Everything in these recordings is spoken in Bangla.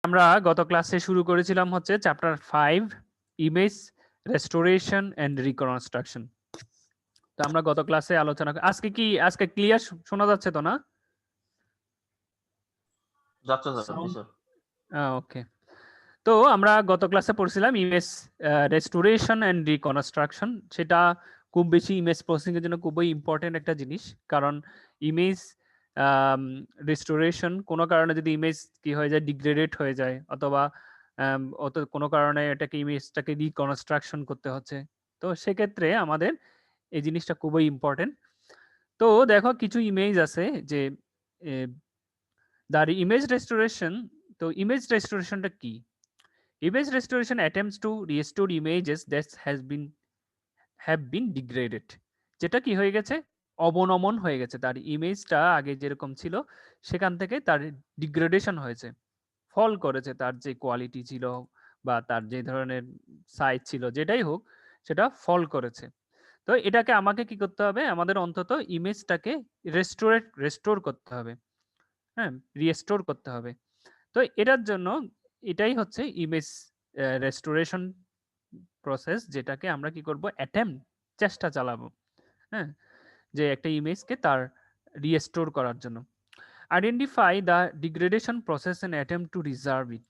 আমরা গত ক্লাসে শুরু করেছিলাম হচ্ছে chapter 5 image restoration and reconstruction. তো আমরা গত ক্লাসে আলোচনা আজকে ক্লিয়ার শোনা যাচ্ছে তো না? যাচ্ছে স্যার, জি স্যার। ওকে। তো আমরা গত ক্লাসে পড়ছিলাম ইমেজ রেস্টোরেশন এন্ড রিকনস্ট্রাকশন। সেটা খুব বেশি ইমেজ প্রসেসিং এর জন্য খুবই ইম্পর্টেন্ট একটা জিনিস, কারণ ইমেজ রেস্টোরেশন কোনো কারণে যদি ইমেজ কি হয়ে যায়, ডিগ্রেডেড হয়ে যায়, অথবা কোনো কারণে এটাকে ইমেজটাকে রিকনস্ট্রাকশন করতে হচ্ছে, তো সেক্ষেত্রে আমাদের এই জিনিসটা খুবই ইম্পর্টেন্ট। তো দেখো কিছু ইমেজ আছে যে দ্য ইমেজ রেস্টোরেশন। তো ইমেজ রেস্টোরেশনটা কি? Image restoration attempts to restore images that have been degraded. যেটা কি হয়ে গেছে, অবনমন হয়ে গেছে, তার ইমেজটা আগে যেরকম ছিল সেখান থেকে তার ডিগ্রেডেশন হয়েছে, ফল করেছে, তার যে কোয়ালিটি ছিল বা তার যে ধরনের সাইজ ছিল যেটাই হোক সেটা ফল করেছে। তো এটাকে আমাকে কি করতে হবে, আমাদের অন্তত ইমেজটাকে রেস্টোর করতে হবে, হ্যাঁ, রিস্টোর করতে হবে। তো এটার জন্য এটাই হচ্ছে ইমেজ রেস্টোরেশন প্রসেস, যেটাকে আমরা কি করব, চেষ্টা চালাবো, হ্যাঁ, যে একটা ইমেজকে তার রিস্টোর করার জন্য। Identify the degradation process and attempt to reverse it.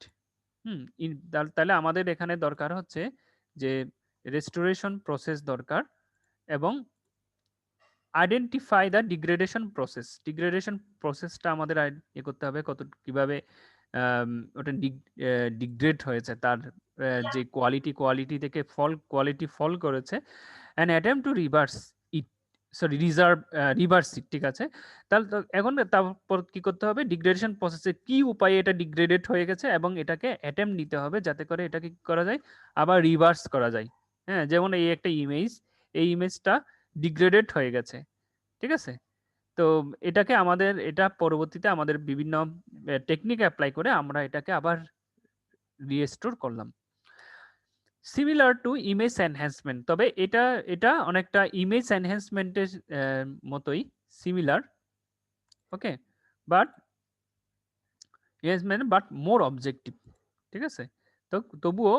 তাহলে আমাদের এখানে দরকার হচ্ছে যে রেস্টোরেশন প্রসেস দরকার, এবং আইডেন্টিফাই দ্য ডিগ্রেডেশন প্রসেসটা আমাদের করতে হবে, কিভাবে ওটা ডিগ্রেড হয়েছে, তার যে কোয়ালিটি থেকে কোয়ালিটি ফল করেছে, অ্যান্ড অ্যাটেম্প টু রিভার্স ইট, ঠিক আছে। তাহলে এখন তারপর কি করতে হবে, ডিগ্রেডেশন প্রসেসে কি উপায়ে এটা ডিগ্রেডেড হয়ে গেছে, এবং এটাকে অ্যাটেম্প নিতে হবে যাতে করে এটাকে কি করা যায়, আবার রিভার্স করা যায়। হ্যাঁ, যেমন এই একটা ইমেজ, এই ইমেজটা ডিগ্রেডেড হয়ে গেছে, ঠিক আছে। তো এটা পরবর্তীতে আমাদের বিভিন্ন টেকনিক অ্যাপ্লাই করে আমরা এটাকে আবার রিস্টোর করলাম। সিমিলার টু ইমেজ এনহ্যান্সমেন্ট, তবে এটা এটা অনেকটা ইমেজ এনহ্যান্সমেন্টের মতোই similar, okay, but but more objective, ঠিক আছে। তো তবুও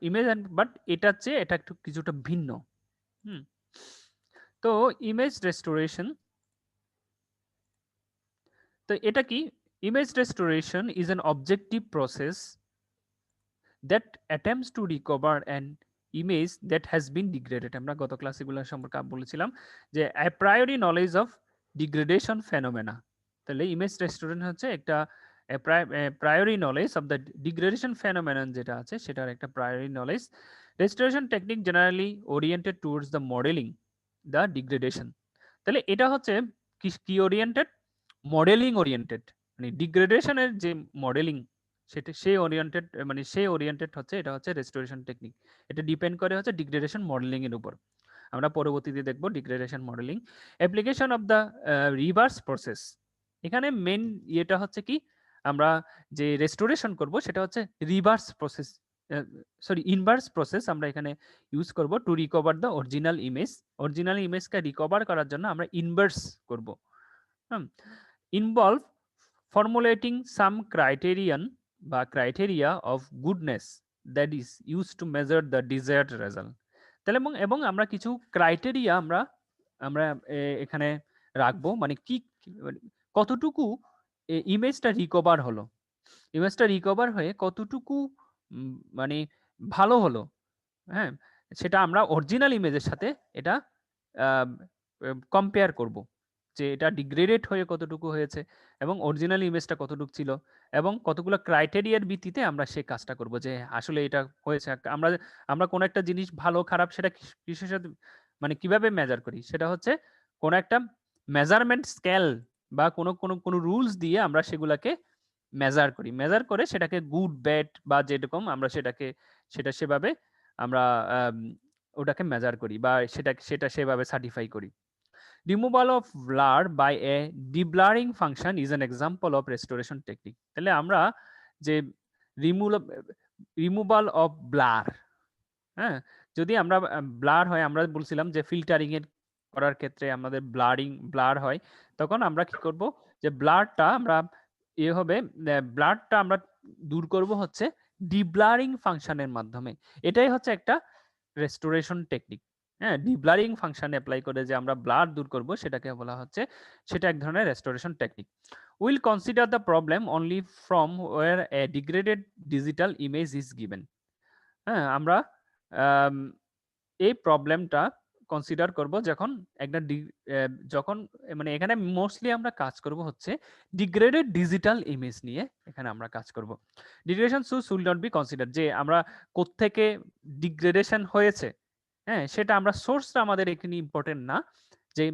ইমেজ বাট এটার চেয়ে এটা একটু কিছুটা ভিন্ন। হুম, তো ইমেজ রেস্টোরেশন, তো এটা কি, image restoration is an objective process that attempts to recover an image that has been degraded. আমরা গত ক্লাসে এগুলো সম্পর্কে বলেছিলাম যে a priori knowledge of degradation phenomena। তাহলে ইমেজ রেস্টোরেশন হচ্ছে একটা priori knowledge of the degradation phenomenon, যেটা আছে সেটার একটা priori knowledge। Restoration technique generally oriented towards the modeling the degradation। তাহলে এটা হচ্ছে কি ওরিয়েন্টেড, মডেলিং ওরিয়েন্টেড, মানে ডিগ্রেডেশনের যে মডেলিং, সে ওরিয়েন্টেড হচ্ছে, এটা হচ্ছে রেস্টোরেশন টেকনিক। এটা ডিপেন্ড করে হচ্ছে ডিগ্রেডেশন মডেলিং এর উপর। আমরা পরবর্তীতে দেখব degradation modelling. Application of the reverse process, এখানে মেন ইয়েটা হচ্ছে কি, আমরা যে রেস্টোরেশন করব সেটা হচ্ছে রিভার্স প্রসেস, ইনভার্স প্রসেস আমরা এখানে ইউজ করব টু রিকভার দ্য অরিজিনাল ইমেজকে রিকভার করার জন্য আমরা ইনভার্স করব। Involve formulating some criteria of goodness that is use to measure the desired result. তাহলে এবং আমরা কিছু ক্রাইটেরিয়া আমরা আমরা এখানে রাখবো, মানে মানে কতটুকু ইমেজটা রিকভার হলো, ইমেজটা রিকভার হয়ে কতটুকু মানে ভালো হলো, হ্যাঁ, সেটা আমরা অরিজিনাল ইমেজের সাথে এটা কম্পেয়ার করব, যে এটা ডিগ্রেডেড হয়ে কতটুকু হয়েছে এবং অরিজিনাল ইমেজটা কতটুকু ছিল, এবং কতগুলো ক্রাইটেরিয়ার ভিত্তিতে আমরা সেই কাজটা করব যে আসলে এটা হয়েছে। আমরা আমরা কোনো একটা জিনিস ভালো খারাপ সেটা কিসের সাথে, মানে কিভাবে মেজার করি, সেটা হচ্ছে কোনো একটা মেজারমেন্ট স্কেল বা কোনো রুলস দিয়ে আমরা সেগুলাকে মেজার করি, মেজার করে সেটাকে গুড ব্যাড বা যেরকম আমরা সেটা সেভাবে আমরা ওটাকে মেজার করি বা সেটা সেভাবে সার্টিফাই করি। Removal of blur by a deblurring function is an example of restoration technique. তাহলে আমরা যে রিমুভাল অফ ব্লার, হ্যাঁ, যদি আমরা ব্লার হয়, আমরা বলছিলাম যে ফিল্টারিং এর করার ক্ষেত্রে আমাদের ব্লার হয়, তখন আমরা কি করব, যে ব্লারটা আমরা ব্লারটা আমরা দূর করব হচ্ছে ডিব্লারিং ফাংশনের মাধ্যমে। এটাই হচ্ছে একটা রেস্টোরেশন টেকনিক। হ্যাঁ, ডিব্লারিং ফাংশন অ্যাপ্লাই করে যে আমরা ব্লার দূর করব সেটাকে বলা হচ্ছে, সেটা এক ধরনের restoration technique. Will consider the problem only from where a degraded digital image is given. হ্যাঁ, আমরা এই প্রবলেমটা কনসিডার করব যখন একটা যখন মানে এখানে মোস্টলি আমরা কাজ করব হচ্ছে ডিগ্রেডেড ডিজিটাল ইমেজ নিয়ে এখানে আমরা কাজ করব। Degradation should not be consider, যে আমরা কোত্থেকে ডিগ্রেডেশন হয়েছে, হ্যাঁ সেটা আমরা সোর্সটা আমাদের এখানে ইম্পর্টেন্ট না, যে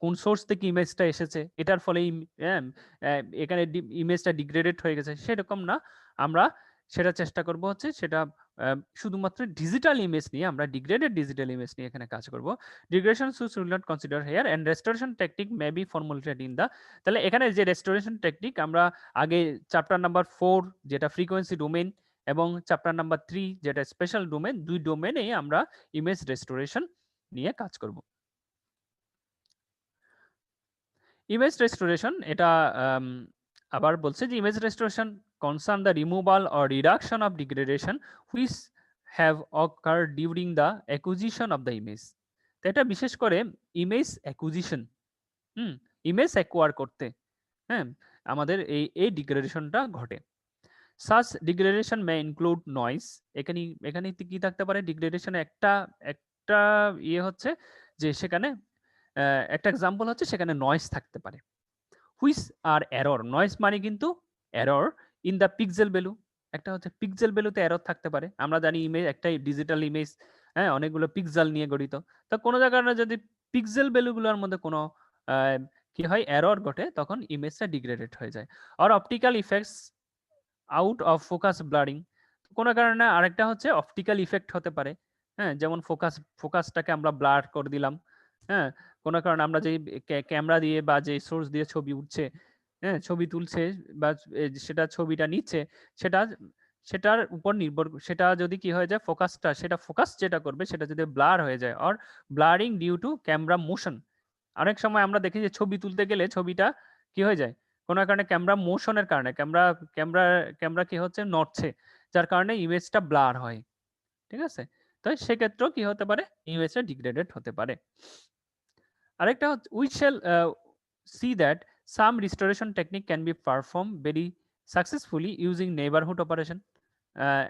কোন সোর্স থেকে ইমেজটা এসেছে এটার ফলে এখানে ইমেজটা ডিগ্রেডেড হয়ে গেছে সেরকম না। আমরা সেটা চেষ্টা করব হচ্ছে সেটা শুধুমাত্র ডিজিটাল ইমেজ নিয়ে, আমরা ডিগ্রেডেড ডিজিটাল ইমেজ নিয়ে এখানে কাজ করব। Degradation should not consider here and restoration technique may be formulated in the. তাহলে এখানে যে রেস্টোরেশন টেকনিক আমরা আগে চ্যাপ্টার নাম্বার 4 যেটা ফ্রিকোয়েন্সি ডোমেইন এবং চ্যাপ্টার নাম্বার 3 যেটা স্পেশাল ডোমেইন, দুই ডোমেইনে আমরা ইমেজ রেস্টোরেশন নিয়ে কাজ করব। ইমেজ রেস্টোরেশন এটা আবার বলছে যে image restoration concern the removal or reduction of degradation which have ochre during the acquisition of the image. তো এটা বিশেষ করে ইমেজ অ্যাকুইজিশন, ইমেজ অ্যাকোয়ার করতে, হ্যাঁ আমাদের এই ডিগ্রেডেশনটা ঘটে। সাচ ডিগ্রেডেশন মে ইনক্লুড নয়েজ। এখানে কি থাকতে পারে ডিগ্রেডেশনে একটা একটা ইয়ে হচ্ছে যে সেখানে একটা এক্সাম্পল হচ্ছে সেখানে নয়েজ থাকতে পারে। হুইচ আর এরর, নয়েজ মানে কিন্তু error in the pixel value. একটা হচ্ছে পিক্সেল ভ্যালুতে এরর থাকতে পারে। আমরা জানি ইমেজ একটা ডিজিটাল ইমেজ, হ্যাঁ অনেকগুলো পিক্সেল নিয়ে গঠিত। তো কোনো জায়গায় যদি পিক্সেল ভ্যালুগুলোর মধ্যে কোনো কি হয় এরর ঘটে তখন ইমেজটা ডিগ্রেডেড হয়ে যায়। আর optical effects out of focus blurring, কোনো কারণে আরেকটা হচ্ছে অপটিক্যাল ইফেক্ট হতে পারে, হ্যাঁ যেমন ফোকাসটাকে আমরা ব্লার করে দিলাম, হ্যাঁ কোনো কারণে আমরা যে ক্যামেরা দিয়ে বা যে সোর্স দিয়ে ছবি উঠছে, হ্যাঁ ছবি তুলছে বা সেটা ছবিটা নিচ্ছে, সেটা সেটার উপর নির্ভর, সেটা যদি কি হয়ে যায় ফোকাসটা, সেটা ফোকাস যেটা করবে সেটা যদি ব্লার হয়ে যায় or blurring due to camera motion. অনেক সময় আমরা দেখি যে ছবি তুলতে গেলে ছবিটা কি হয়ে যায় কোনো কারণে ক্যামেরা মোশনের কারণে ক্যামেরা কি হচ্ছে নড়ছে, যার কারণে ইমেজটা ব্লার হয়। ঠিক আছে, তো সেক্ষেত্রেও কি হতে পারে ইমেজটা ডিগ্রেডেড হতে পারে। আরেকটা হচ্ছে we shall see that some restoration technique can be perform very successfully using neighbourhood operation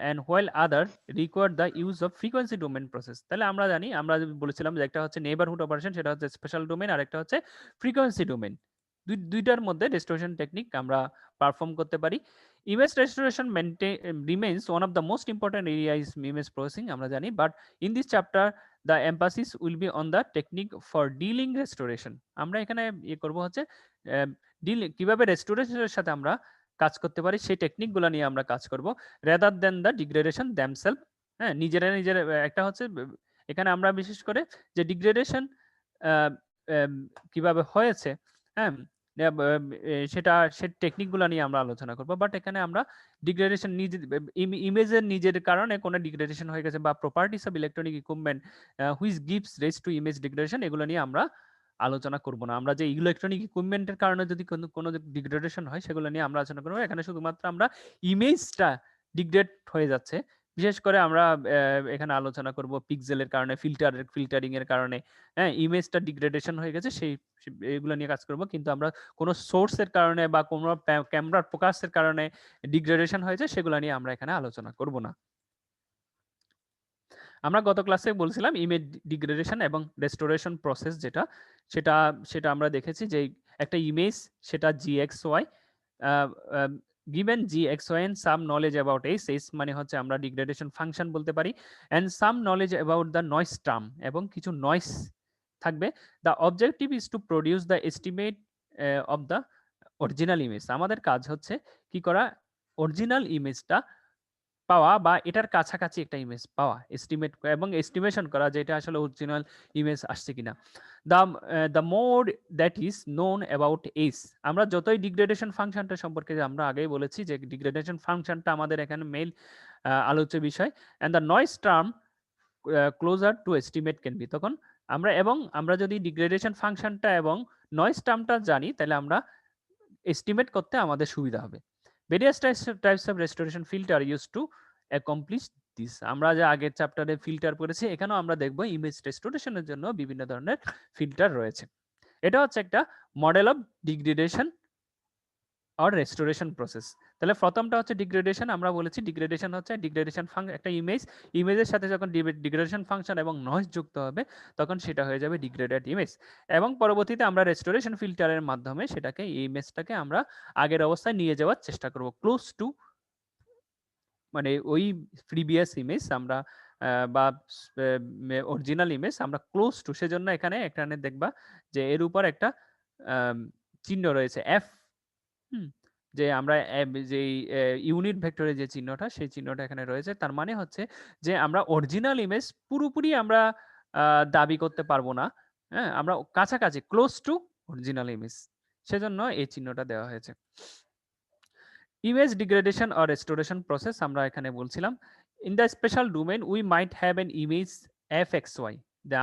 and while other require the use of frequency domain process. তাহলে আমরা জানি, আমরা বলেছিলাম যে একটা হচ্ছে নেইবারহুড অপারেশন, সেটা হচ্ছে স্পেশাল ডোমেন, আর একটা হচ্ছে ফ্রিকোয়েন্সি ডোমেন। দুইটার মধ্যে রেস্টোরেশন টেকনিক আমরা পারফর্ম করতে পারি। Image restoration remains one of the most important area is image processing, আমরা জানি, but in this chapter the emphasis will be on the technique for dealing restoration. আমরা এখানে ইয়ে করবো হচ্ছে কিভাবে রেস্টোরেশনের সাথে আমরা কাজ করতে পারি সেই টেকনিকগুলো নিয়ে আমরা কাজ করব, rather than the degradation themself. হ্যাঁ নিজেরা একটা হচ্ছে এখানে আমরা বিশেষ করে যে ডিগ্রেডেশন কিভাবে হয়েছে, হ্যাঁ সেটা সে টেকনিকগুলো নিয়ে আমরা আলোচনা করব। বাট এখানে আমরা ডিগ্রেডেশন ইমেজের নিজের কারণে কোনো ডিগ্রেডেশন হয়ে গেছে বা properties of electronic equipment which gives rise to image degradation, এগুলো নিয়ে আমরা আলোচনা করব না। আমরা যে ইলেকট্রনিক ইকুইপমেন্টের কারণে যদি কোনো ডিগ্রেডেশন হয় সেগুলো নিয়ে আমরা আলোচনা করব। এখানে শুধুমাত্র আমরা ইমেজটা ডিগ্রেড হয়ে যাচ্ছে, বিশেষ করে আমরা এখানে আলোচনা করব পিক্সেলের কারণে, ফিল্টারিং এর কারণে, হ্যাঁ ইমেজটা ডিগ্রেডেশন হয়ে গেছে সেই এগুলো নিয়ে কাজ করব। কিন্তু আমরা কোনো সোর্সের কারণে বা কোনো ক্যামেরার ফোকাসের কারণে ডিগ্রেডেশন হয়েছে সেগুলো নিয়ে আমরা এখানে আলোচনা করব না। আমরা গত ক্লাসে বলছিলাম ইমেজ ডিগ্রেডেশন এবং রেস্টোরেশন প্রসেস যেটা, সেটা আমরা দেখেছি যে একটা ইমেজ সেটা gxy given gxy and some knowledge about s মানে হচ্ছে আমরা ডিগ্রেডেশন ফাংশন বলতে পারি, and some knowledge about the noise term, এবং কিছু নয়েজ থাকবে। the objective is to produce the estimate of the original image। আমাদের কাজ হচ্ছে কি করা, অরিজিনাল ইমেজটা পাওয়া বা এটার কাছাকাছি একটা ইমেজ পাওয়া, এস্টিমেট এবং এস্টিমেশন করা যে এটা আসলে অরিজিনাল ইমেজ আসছে কিনা। The more that is known about S, আমরা যতই ডিগ্রেডেশন ফাংশনটা সম্পর্কে আমরা আগেই বলেছি যে ডিগ্রেডেশন ফাংশনটা আমাদের এখানে মেইন আলোচ্য বিষয়, and the noise term closer to estimate can be. তখন আমরা যদি ডিগ্রেডেশন ফাংশনটা এবং নয়েজ টার্মটা জানি তাহলে আমরা এস্টিমেট করতে আমাদের সুবিধা হবে। Various types of restoration filter use to accomplish this. আমরা যে আগের চ্যাপ্টারে ফিল্টার করেছি, এখানেও আমরা দেখব ইমেজ রেস্টোরেশনের জন্য বিভিন্ন ধরনের ফিল্টার রয়েছে। এটা হচ্ছে একটা model of degradation or restoration process. তাহলে প্রথমটা হচ্ছে ডিগ্রেডেশন। আমরা বলেছি ডিগ্রেডেশন হচ্ছে একটা ইমেজের সাথে যখন ডিগ্রেডেশন ফাংশন এবং নয়েজ যুক্ত হবে, তখন সেটা হয়ে যাবে ডিগ্রেডেড ইমেজ। এবং পরবর্তীতে আমরা রেস্টোরেশন ফিল্টারের মাধ্যমে সেটাকে ইমেজটাকে আমরা আগের অবস্থায় নিয়ে যাওয়ার চেষ্টা করব, ক্লোজ টু, মানে ওই প্রিভিয়াস ইমেজ আমরা বা অরিজিনাল ইমেজ আমরা ক্লোজ টু। সেজন্য এখানে দেখবা যে এর উপর একটা চিহ্ন রয়েছে এফ, যে আমরা যে ইউনিট ভেক্টরের যে চিহ্নটা, সেই চিহ্নটা এখানে রয়েছে। তার মানে হচ্ছে যে আমরা অরিজিনাল ইমেজ পুরোপুরি আমরা দাবি করতে পারবো না, হ্যাঁ, আমরা কাছাকাছি, ক্লোজ টু অরিজিনাল ইমেজ, সেজন্য এই চিহ্নটা দেওয়া হয়েছে। Image degradation or restoration process আমরা এখানে বলছিলাম, in the special domain we might have an image fxy।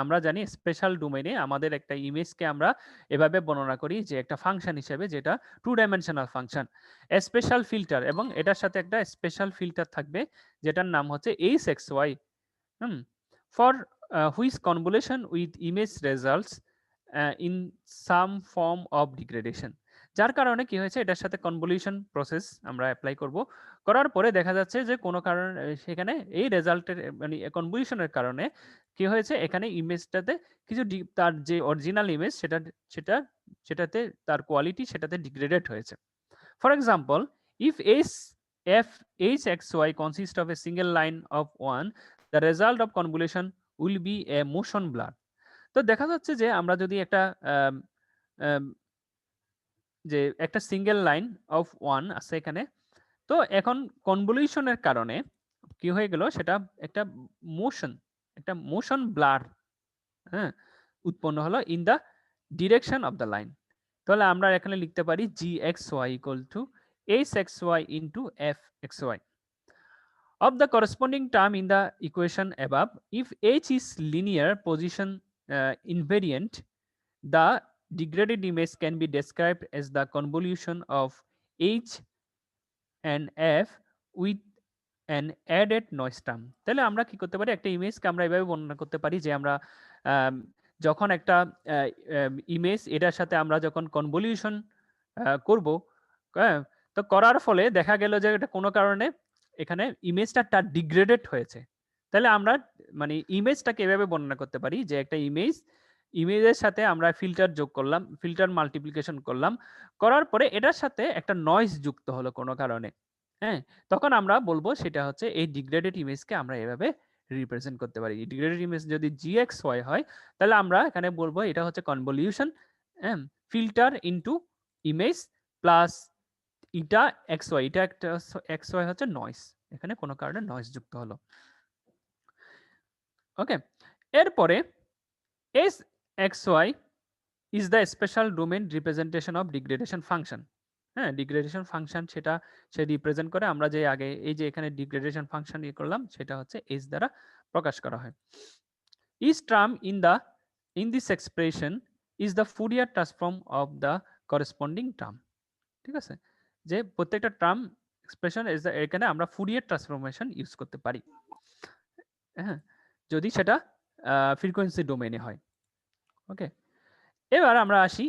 আমরা জানি স্পেশাল ডোমেইনে আমাদের একটা ইমেজকে আমরা এভাবে বর্ণনা করি যে একটা ফাংশন হিসেবে, যেটা 2 ডাইমেনশনাল ফাংশন, স্পেশাল ফিল্টার, এবং এটার সাথে একটা স্পেশাল ফিল্টার থাকবে যেটার নাম হচ্ছে hxy, for which convolution with image results in some form of degradation. যার কারণে কি হয়েছে, এটার সাথে কনভলিউশন প্রসেস আমরা অ্যাপ্লাই করব, করার পরে দেখা যাচ্ছে যে কোনো কারণে সেখানে এই রেজাল্টের মানে কনভলিউশনের কারণে কি হয়েছে, এখানে ইমেজটাতে কিছু তার যে অরিজিনাল ইমেজ সেটাতে তার কোয়ালিটি সেটাতে ডিগ্রেডেড হয়েছে। For example, if hxy consists of a single line of 1, the result of convolution will be a motion blur. তো দেখা যাচ্ছে যে আমরা যদি একটা সিঙ্গেল লাইন অফ 1 আছে এখানে, তো এখন কনভলিউশনের কারণে কি হয়ে গেল, সেটা একটা মোশন ব্লার, হ্যাঁ, উৎপন্ন হলো in the direction of the line. তাহলে আমরা এখানে লিখতে পারি gxy equal to hxy into fxy of the corresponding term in the equation above. If h is linear position invariant, the degraded image can be described as the convolution of h and f with an added noise term. তাহলে আমরা কি করতে পারি, একটা ইমেজকে আমরা এভাবে বর্ণনা করতে পারি যে আমরা যখন একটা ইমেজ, এটার সাথে আমরা যখন কনভলিউশন করব, হ্যাঁ, তো করার ফলে দেখা গেল যে এটা কোনো কারণে এখানে ইমেজটা তার ডিগ্রেডেড হয়েছে। তাহলে আমরা মানে ইমেজটাকে এভাবে বর্ণনা করতে পারি যে একটা ইমেজের সাথে আমরা ফিল্টার যোগ করলাম, ফিল্টার মাল্টিপ্লিকেশন করলাম, করার পরে এটার সাথে একটা নয়েজ যুক্ত হলো কোনো কারণে, হ্যাঁ, তখন আমরা বলবো সেটা হচ্ছে এই ডিগ্রেডেড ইমেজকে আমরা এভাবে রিপ্রেজেন্ট করতে পারি। ডিগ্রেডেড ইমেজ যদি gxy হয়, তাহলে আমরা এখানে বলবো এটা হচ্ছে convolution filter into image plus এটা xy, এটা একটা xy হচ্ছে নয়েজ, এখানে কোনো কারণে নয়েজ যুক্ত হলো। ওকে, এরপরে sxy is the special domain representation of degradation function. হ্যাঁ, ডিগ্রেডেশন ফাংশন সেটা সে রিপ্রেজেন্ট করে। আমরা যে আগে এই যে এখানে ডিগ্রেডেশন ফাংশন করলাম, সেটা হচ্ছে h দ্বারা প্রকাশ করা হয়। Each term in this expression is the Fourier transform of the corresponding term. ঠিক আছে, যে প্রত্যেকটা টার্ম এক্সপ্রেশন এখানে আমরা ফুরিয়ার ট্রান্সফরমেশন ইউজ করতে পারি, হ্যাঁ, যদি সেটা ফ্রিকোয়েন্সি ডোমেইনে হয়। ওকে, এবার আমরা আসি,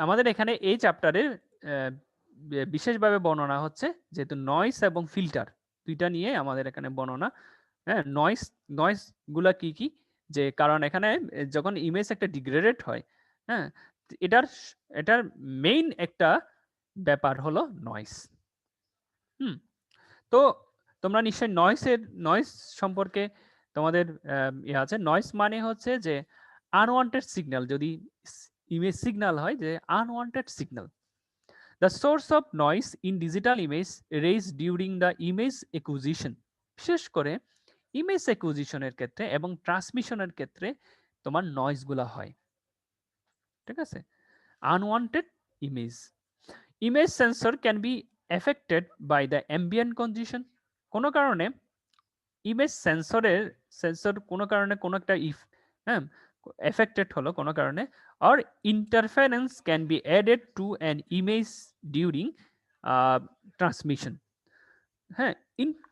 আমাদের এখানে এই চ্যাপ্টারের বিশেষভাবে বর্ণনা হচ্ছে, যেহেতু নয়েস এবং ফিল্টার দুইটা নিয়ে আমাদের এখানে বর্ণনা। হ্যাঁ, নয়েস গুলা কি কি, যে কারণ এখানে যখন ইমেজ একটা ডিগ্রেডেড হয়, হ্যাঁ, এটার মেইন একটা ব্যাপার হলো নয়েস। তো তোমরা নিশ্চয়ই নয়েস সম্পর্কে তোমাদের আছে। নয়েস মানে হচ্ছে যে আনওয়ান্টেড সিগন্যাল, যদি ইমেজ সিগন্যাল হয়, যে unwanted signal. The source of noise in digital image rise during the image acquisition. বিশেষ করে ইমেজ একুইজিশনের ক্ষেত্রে এবং ট্রান্সমিশনের ক্ষেত্রে তোমার নয়েস গুলা হয়। ঠিক আছে, unwanted image sensor can be affected by the ambient condition. কোনো কারণে ইমেজ সেন্সর কোনো কারণে কোনো একটা এফেক্টেড হলো কোনো কারণে, or interference can be added to an image during transmission. হ্যাঁ,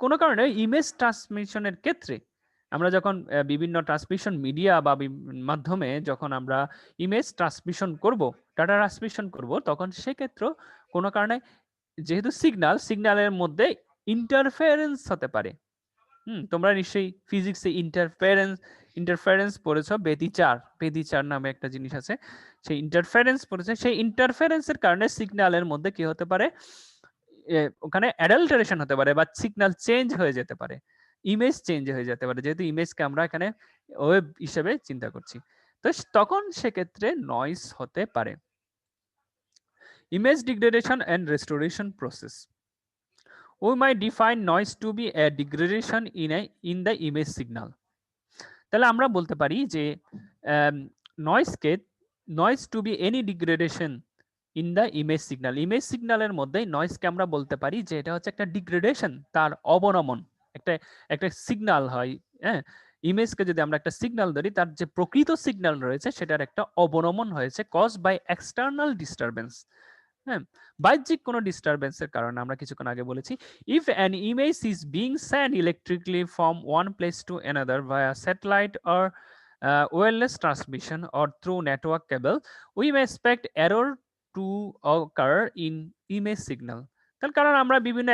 কোনো কারণে ইমেজ ট্রান্সমিশনের ক্ষেত্রে আমরা যখন বিভিন্ন ট্রান্সমিশন মিডিয়া বা মাধ্যমে যখন আমরা ইমেজ ট্রান্সমিশন করব, ডাটা ট্রান্সমিশন করব, তখন সেক্ষেত্রে কোনো কারণে যেহেতু সিগন্যালের মধ্যে ইন্টারফারেন্স হতে পারে। তোমরা নিশ্চয়ই ফিজিক্সে ইন্টারফারেন্স পড়েছো, বেদিচার নামে একটা জিনিস আছে, সেই ইন্টারফারেন্স পড়েছে। সেই ইন্টারফারেন্সের কারণে সিগন্যালের মধ্যে কি হতে পারে, ওখানে অ্যাডাল্টারেশন হতে পারে বা সিগন্যাল চেঞ্জ হয়ে যেতে পারে, ইমেজ চেঞ্জ হয়ে যেতে পারে, যেহেতু ইমেজকে আমরা এখানে ওয়েব হিসেবে চিন্তা করছি। তো তখন সেক্ষেত্রে নয়েজ হতে পারে। Image degradation and restoration process. We might define noise to be a degradation in the image signal. তাহলে আমরা বলতে পারি যে noise to be any degradation in the image signal. Image সিগন্যালের মধ্যে নয়েজকে আমরা বলতে পারি যে এটা হচ্ছে একটা ডিগ্রেডেশন, তার অবনমন। একটা সিগন্যাল হয়, হ্যাঁ, ইমেজকে যদি আমরা একটা সিগন্যাল ধরি, তার যে প্রকৃত সিগন্যাল রয়েছে সেটার একটা অবনমন হয়েছে কজ বাই এক্সটার্নাল ডিস্টারবেন্স। হ্যাঁ, বাহ্যিক কোনো ডিস্টারবেন্সের কারণে। আমরা কিছুক্ষণ আগে বলেছি, if an image is being sent electrically from one place to another via satellite or wireless transmission or through network cable, we may expect error to occur in image signal. তার কারণ আমরা বিভিন্ন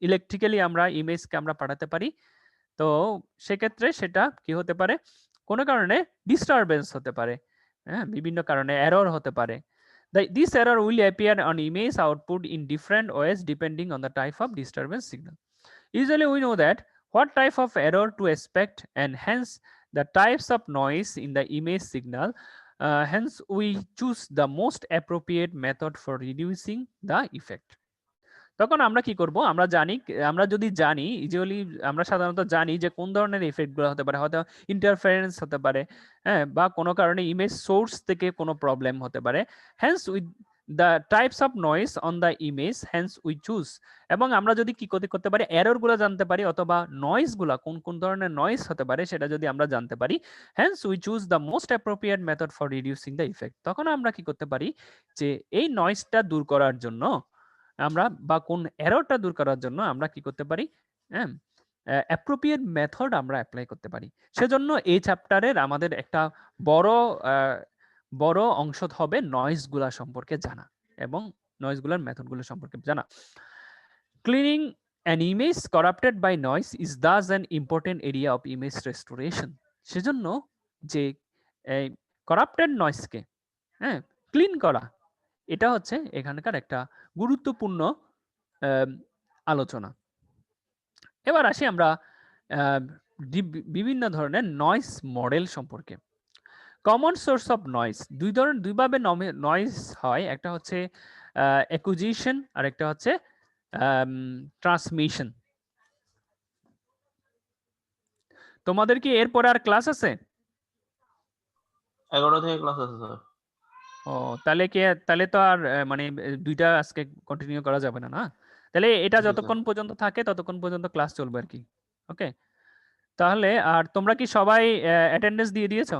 ইলেকট্রিক্যালি আমরা ইমেজকে আমরা পাঠাতে পারি, তো সেক্ষেত্রে সেটা কি হতে পারে, কোনো কারণে ডিস্টারবেন্স হতে পারে, হ্যাঁ, বিভিন্ন কারণে এরর হতে পারে। This error will appear on image output in different ways depending on the type of disturbance signal. Usually we know that what type of error to expect, and hence the types of noise in the image signal. Hence we choose the most appropriate method for reducing the effect. তখন আমরা কি করব, আমরা যদি জানি, ইউজুয়ালি আমরা সাধারণত জানি যে কোন ধরনের ইফেক্টগুলো হতে পারে, হয়তো ইন্টারফারেন্স হতে পারে, হ্যাঁ, বা কোনো কারণে ইমেজ সোর্স থেকে কোনো প্রবলেম হতে পারে। Hence with the types of noise on the image, hence we choose. এবং আমরা যদি কি করতে পারি, এরর গুলো জানতে পারি, অথবা নয়েজ গুলা কোন কোন ধরনের নয়েজ হতে পারে সেটা যদি আমরা জানতে পারি, Haynes we choose the most appropriate method for reducing the effect. তখন আমরা কি করতে পারি যে এই নয়েজটা দূর করার জন্য আমরা, বা কোন এররটা দূর করার জন্য আমরা কি করতে পারি, হ্যাঁ, অ্যাপ্রোপ্রিয়েট মেথড আমরা অ্যাপ্লাই করতে পারি। সেজন্য এই চ্যাপ্টারের আমাদের একটা বড় অংশ হবে নয়েজ গুলা সম্পর্কে জানা এবং নয়েজ গুলার মেথড গুলো সম্পর্কে জানা। Cleaning an image corrupted by noise is thus an important area of image restoration. সেজন্য যে করাপ্টেড নয়েজকে, হ্যাঁ, ক্লিন করা, এটা হচ্ছে এখানকার একটা গুরুত্বপূর্ণ আলোচনা। এবার আসি আমরা বিভিন্ন ধরনের নয়েজ মডেল সম্পর্কে। কমন সোর্স অফ নয়েজ, দুইভাবে নয়েজ হয়, একটা হচ্ছে অ্যাকুইজিশন আর একটা হচ্ছে ট্রান্সমিশন। তোমাদের কি এরপরে আর ক্লাস আছে? 11 থেকে ক্লাস আছে স্যার। ও, তাহলে তো আর মানে দুইটা আজকে কন্টিনিউ করা যাবে না, না? তাহলে এটা যতক্ষণ পর্যন্ত থাকে ততক্ষণ পর্যন্ত ক্লাস চলবে আর কি। ওকে, তাহলে আর তোমরা কি সবাই অ্যাটেন্ডেন্স দিয়ে দিয়েছো?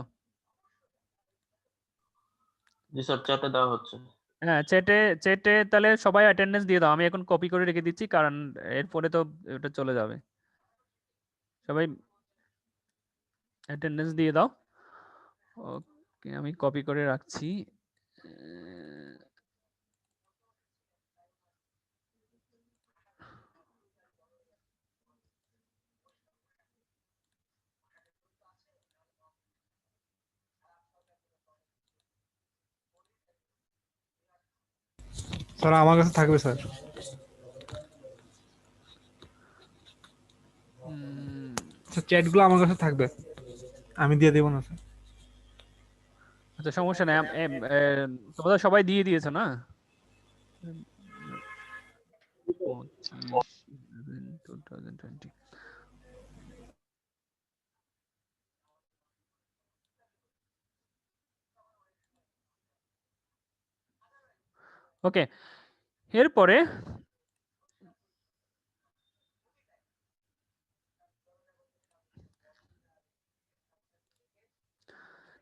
জি স্যার, চ্যাটে দেওয়া হচ্ছে। হ্যাঁ, চ্যাটে তাহলে সবাই অ্যাটেন্ডেন্স দিয়ে দাও। আমি এখন কপি করে রেখে দিচ্ছি, কারণ এরপরে তো এটা চলে যাবে। সবাই অ্যাটেন্ডেন্স দিয়ে দাও। ওকে, আমি কপি করে রাখছি। স্যার আমার কাছে থাকবে স্যার, চ্যাটগুলো আমার কাছে থাকবে, আমি দিয়ে দেবো না স্যার। আচ্ছা, সমস্যা নেই। তোমরা সবাই দিয়ে দিয়েছো না? 25/11/2020। ওকে, এরপরে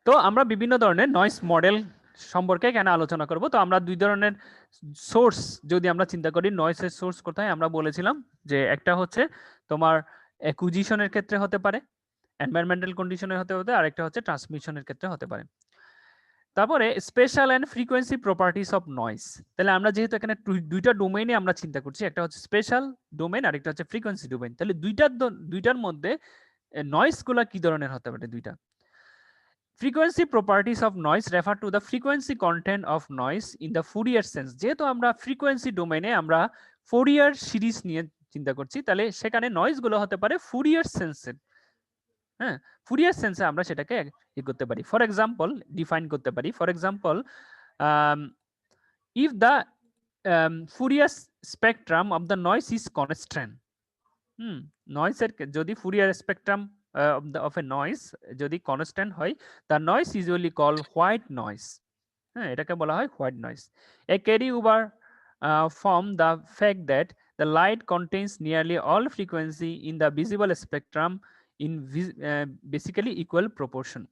তো আমরা বিভিন্ন ধরনের নয়েজ মডেল সম্পর্কে এখানে আলোচনা করব। তো আমরা দুই ধরনের সোর্স যদি আমরা চিন্তা করি, নয়েসের সোর্স কোথায় আমরা বলেছিলাম যে একটা হচ্ছে তোমার অ্যাকুইজিশনের ক্ষেত্রে হতে পারে, এনভায়রনমেন্টাল কন্ডিশনের হতে হতে, আরেকটা হচ্ছে ট্রান্সমিশনের ক্ষেত্রে হতে পারে। তারপরে special and frequency properties of noise. তাহলে আমরা যেহেতু এখানে দুইটা ডোমেইনে আমরা চিন্তা করছি, একটা হচ্ছে স্পেশাল ডোমেইন আর একটা হচ্ছে ফ্রিকোয়েন্সি ডোমেইন। তাহলে দুইটার মধ্যে নয়েজ গুলা কি ধরনের হতে পারে দুইটা। Frequency properties of noise refer to the frequency content of noise in the Fourier sense. যেহেতু আমরা ফ্রিকোয়েন্সি ডোমেইনে আমরা ফোরিয়ার সিরিজ নিয়ে চিন্তা করছি, তাহলে সেখানে নয়েজ গুলো হতে পারে ফুরিয়ার সেন্সের। হ্যাঁ, ফুরিয়ার সেন্সে আমরা সেটাকে ই করতে পারি। ফর এক্সাম্পল ডিফাইন করতে পারি। For example if the Fourier spectrum of the noise is constant, নয়েসের যদি Fourier spectrum of a noise যদি কনস্ট্যান্ট হয়, the noise usually called white noise. হ্যাঁ, এটাকে বলা হয় white noise. A carry over from the fact that the light contains nearly all frequency in the visible spectrum in basically equal proportion.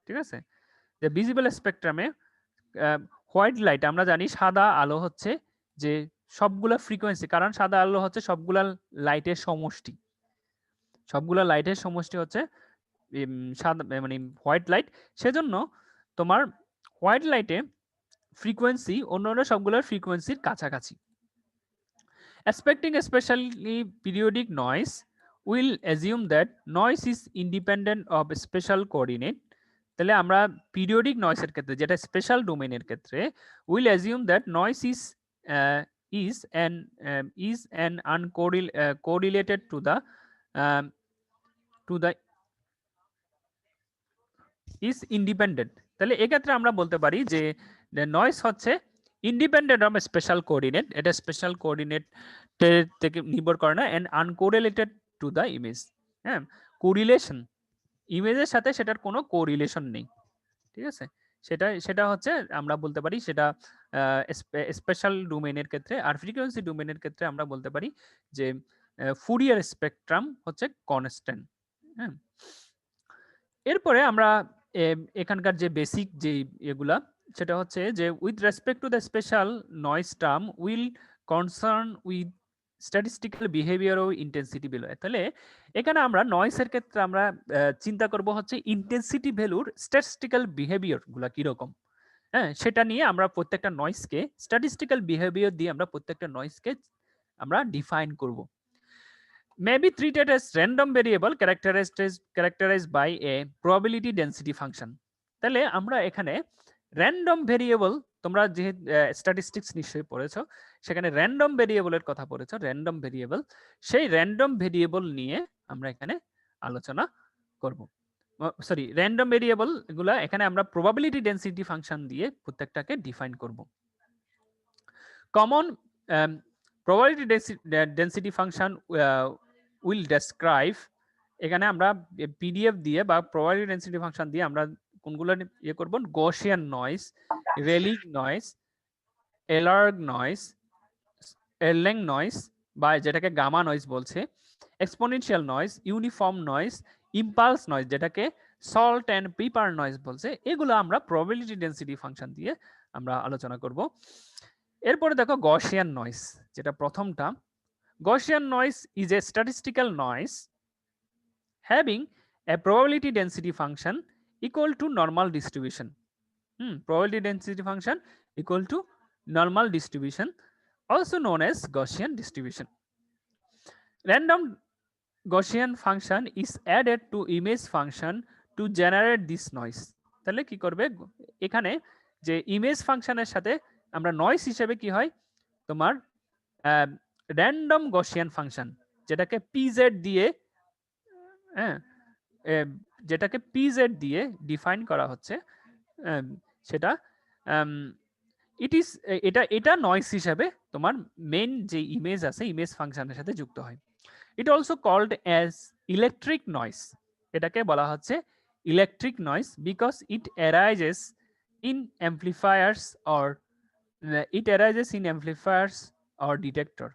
ঠিক আছে, যে ভিজিবল স্পেকট্রামে হোয়াইট লাইট, আমরা জানি সাদা আলো হচ্ছে যে সবগুলা ফ্রিকোয়েন্সি, কারণ সাদা আলো হচ্ছে সবগুলা লাইটের সমষ্টি, সবগুলা লাইটের সমষ্টি হচ্ছে সাদা মানে হোয়াইট লাইট। সেজন্য তোমার হোয়াইট লাইটে ফ্রিকোয়েন্সি অন্যান্য সবগুলোর ফ্রিকোয়েন্সির কাছাকাছি। Expecting especially periodic noise, will assume that noise is independent of special coordinate. তাহলে আমরা পিরিয়ডিক নয়েসের ক্ষেত্রে, যেটা স্পেশাল ডোমেইনের ক্ষেত্রে, will assume that noise is an uncorrelated to the is independent. তাহলে এক্ষেত্রে আমরা বলতে পারি যে নয়েস হচ্ছে ইন্ডিপেন্ডেন্ট অফ স্পেশাল কোঅর্ডিনেট, এটা স্পেশাল কোঅর্ডিনেট থেকে নির্ভর করে না, এন্ড আনকোরিলেটেড টু দ্য ইমেজ। হ্যাঁ, কোরিলেশন, ইমেজের সাথে সেটার কোনো কোরিলেশন নেই। ঠিক আছে, সেটা হচ্ছে আমরা বলতে পারি সেটা স্পেশাল ডোমেইনের ক্ষেত্রে। আর ফ্রিকোয়েন্সি ডোমেইনের ক্ষেত্রে আমরা বলতে পারি যে ফুরিয়ার স্পেকট্রাম হচ্ছে কনস্ট্যান্ট। হ্যাঁ, এরপরে আমরা এখানকার যে বেসিক যে এগুলা, সেটা হচ্ছে যে with respect to the special noise term will concern with statistical behaviour ও ইন্টেন্সিটি ভ্যালু। তাহলে এখানে আমরা নয়েসের ক্ষেত্রে আমরা চিন্তা করব হচ্ছে ইন্টেন্সিটি ভ্যালুর স্ট্যাটিস্টিক্যাল বিহেভিয়ার গুলা কিরকম। হ্যাঁ, সেটা নিয়ে আমরা প্রত্যেকটা নয়েজকে স্ট্যাটিস্টিক্যাল বিহেভিয়ার দিয়ে আমরা প্রত্যেকটা নয়েজকে আমরা ডিফাইন করব। May be treated as random variable characterized by a probability density function. তাহলে আমরা এখানে র্যান্ডম ভেরিয়েবল, তোমরা যে স্ট্যাটিস্টিক্স নিশ্চয়ই পড়েছো, সেখানে র্যান্ডম ভেরিয়েবলের কথা পড়েছো, র্যান্ডম ভেরিয়েবল, সেই র্যান্ডম ভেরিয়েবল নিয়ে আমরা এখানে আলোচনা করব। সরি, র্যান্ডম ভেরিয়েবল গুলা এখানে আমরা প্রবাবিলিটি ডেনসিটি ফাংশন দিয়ে প্রত্যেকটাকে ডিফাইন করব। Common probability density function will describe, এখানে আমরা পিডিএফ দিয়ে বা probability density function দিয়ে আমরা কোনগুলো ইয়ে করব, গসিয়ান নয়েজ, রেলিক নয়েজ, এলার্গ নয়েজ, এরলেং নয়েজ বা যেটাকে গামা নয়েজ বলছে, exponential noise, uniform noise, impulse noise যেটাকে সল্ট এন্ড পেপার নয়েজ বলছে, এগুলো আমরা probability density function দিয়ে আমরা আলোচনা করব। এরপরে দেখো গসিয়ান নয়েজ, যেটা প্রথমটা। Gaussian noise is a statistical noise having a probability density function equal to normal distribution. Probability density function equal to normal distribution, also known as Gaussian distribution. Random Gaussian function is added to image function to generate this noise. তাহলে কি করবে, এখানে যে ইমেজ ফাংশনের সাথে আমরা নয়েজ হিসেবে কি হয়, তোমার র্যান্ডম গসিয়ান ফাংশন, যেটাকে পিজেড দিয়ে, হ্যাঁ, যেটাকে পিজেড দিয়ে ডিফাইন করা হচ্ছে, সেটা এটা নয়েজ হিসেবে তোমার মেইন যে ইমেজ আছে, ইমেজ ফাংশনের সাথে যুক্ত হয়। It also called as electric noise, এটাকে বলা হচ্ছে electric noise because it arises in amplifiers or detector.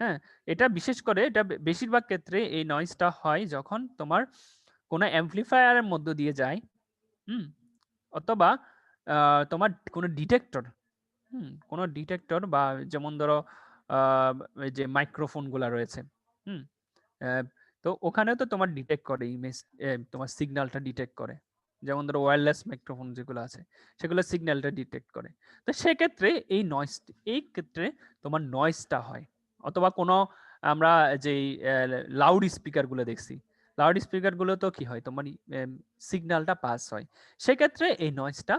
হ্যাঁ, এটা বিশেষ করে এটা বেশিরভাগ ক্ষেত্রে এই নয়েজটা হয় যখন তোমার কোনো অ্যাম্পলিফায়ারের মধ্য দিয়ে যায়, অথবা তোমার কোনো ডিটেক্টর, কোনো ডিটেক্টর বা যেমন ধরো এই যে মাইক্রোফোন গুলা রয়েছে, হুম তো ওখানে তো তোমার ডিটেক্ট করে ইমেজ, তোমার সিগন্যালটা ডিটেক্ট করে, যেমন ধরো ওয়্যারলেস মাইক্রোফোন যেগুলো আছে সেগুলো সিগন্যালটা ডিটেক্ট করে। তো সেক্ষেত্রে এই ক্ষেত্রে তোমার নয়েজটা হয়, অথবা কোনো আমরা যে লাউড স্পিকার গুলো দেখছি, লাউড স্পিকার গুলো তো কি হয় তোমার সিগন্যালটা পাস হয়, সেক্ষেত্রে এই নয়েজটা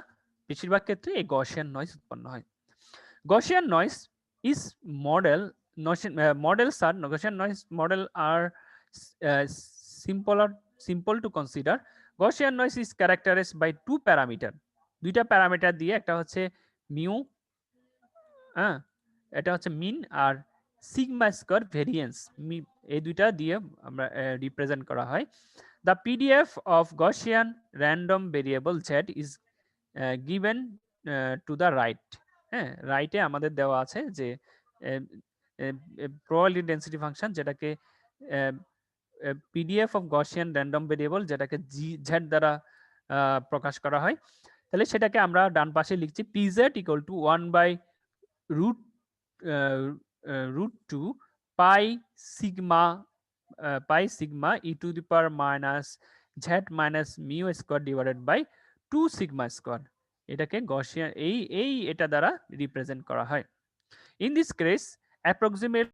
বেশিরভাগ ক্ষেত্রে এই গসিয়ান নয়েজ উৎপন্ন হয়। Gaussian noise is Gaussian noise model are simple to consider. Gaussian noise is characterized by two parameter, দুইটা প্যারামিটার দিয়ে, একটা হচ্ছে মিউ, হ্যাঁ এটা হচ্ছে মিন, আর সিগমা স্কয়ার ভেরিয়েন্স, এই দুইটা দিয়ে আমরা রিপ্রেজেন্ট করা হয়। The PDF of Gaussian random variable z is given to the right. হ্যাঁ, রাইটে আমাদের দেওয়া আছে যে প্রবাবিলিটি ডেন্সিটি ফাংশন, যেটাকে PDF of Gaussian random variable, যেটাকে জেড দ্বারা প্রকাশ করা হয়। তাহলে সেটাকে আমরা ডান পাশে লিখছি PZ equal to 1/√2 pi sigma e to the power minus z minus mu square divided by 2 sigma square. এটাকে গসিয়ান এটা দ্বারা রিপ্রেজেন্ট করা হয়। In this case approximate